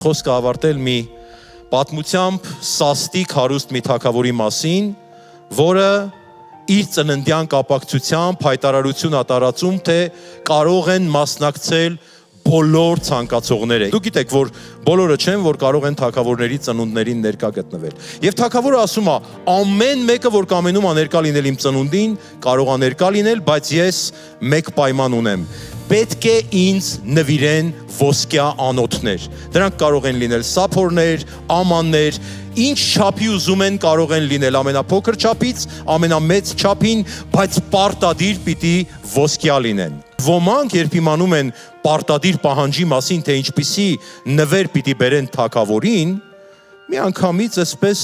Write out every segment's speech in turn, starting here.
Խոսքը ավարտել մի պատմությամբ սաստիկ հարուստ մի թագավորի մասին, որը իր ծննդյան կապակցությամբ հայտարարություն ատարածում, թե կարող են մասնակցել բոլոր ցանկացողները։ Դուք գիտեք, որ բոլորը չեն, որ կարող են թագավորների ծնունդներին ներկա գտնվել։ Եվ թագավորը ասում է, ամեն մեկը, որ կամենում է ներկա լինել իմ ծնունդին, կարող է ներկա լինել, բայց ես մեկ պայման ունեմ։ Պետք է ինձ նվիրեն ոսկյա անոթներ։ Դրանք կարող են լինել սափորներ, ամաններ, ինչ չափի ուզում են կարող են լինել, ամենափոքր չափից, ամենամեծ չափին, բայց պարտադիր պիտի ոսկյա լինեն։ Ոմանք, երբ իմանում են պարտադիր պահանջի մասին, թե ինչպիսի նվեր պիտի բերեն թագավորին, մի անգամից այսպես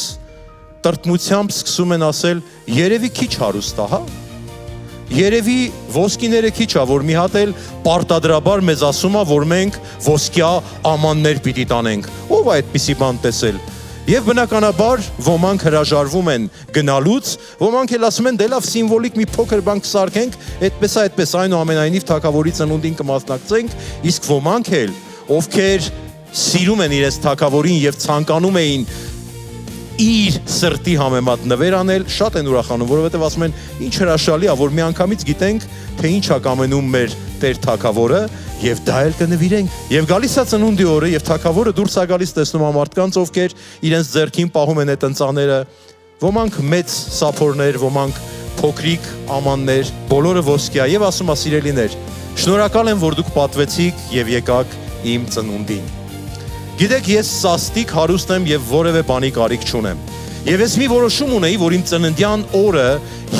տրտմությամբ սկսում են ասել, երևի քիչ հարուստ է, հա։ Երևի ոսկիները քիչ է, որ մի հատ էլ պարտադրաբար մեզ ասում է, որ մենք ոսկյա ամաններ պիտի տանենք։ Ո՞վ է այդպիսի բան տեսել։ Եվ բնականաբար ոմանք հրաժարվում են գնալուց, ոմանք էլ ասում են, դե լավ սիմվոլիկ մի փոքր բան կսարքենք, այդպես, այնուամենայնիվ թագավորի ծնունդին կմասնակցենք, իսկ ոմանք էլ, ովքեր սիրում են իրենց թագավորին եւ ցանկանում էին իր սրտի համեմատ նվեր անել, շատ են ուրախանում, որովհետև ասում են, ինչ հրաշալի է, որ մի անգամից գիտենք, թե ինչ է կամենում մեր Տեր թագավորը, եւ դա էլ կնվիրենք։ Եվ գալիս է ծնունդի օրը, եւ թագավորը դուրս է գալիս, տեսնում է մարդկանց, ովքեր իրենց ձեռքին պահում են այդ ընծաները, ոմանք մեծ սափորներ, ոմանք փոքրիկ ամաններ, բոլորը ոսկյա, եւ ասում է, սիրելիներ, շնորհակալ եմ, որ դուք պատվեցիք եւ եկաք իմ ծնունդին։ Գիտեք, ես սաստիկ հարուստ եմ եւ որևէ բանի կարիք չունեմ։ Եվ ես մի որոշում ունեի, որ իմ ծննդյան օրը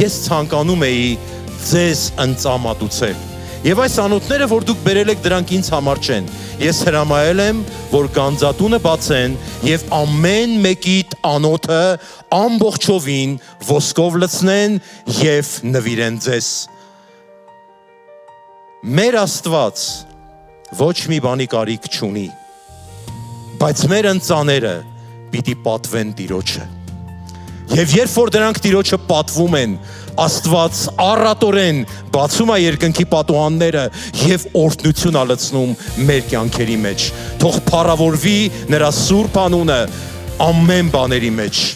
ես ցանկանում էի ձեզ ընծամատուցել։ Եվ այս անոթները, որ դուք բերել եք, դրանք ինձ համար չեն։ Ես հրամայել եմ, որ գանձատունը բացեն եւ ամեն մեկի անոթը ամբողջովին ոսկով լցնեն եւ նվիրեն ձեզ։ Մեր Աստված ոչ մի բանի կարիք չունի, բայց մեր ընծաները պիտի պատվեն Տիրոջը։ Եվ երբ որ դրանք Տիրոջը պատվում են, Աստված առատորեն բացում է երկնքի պատուհանները եւ օրհնություն է լցնում մեր կյանքերի մեջ։ Թող փառավորվի նրա սուրբ անունը ամեն բաների մեջ։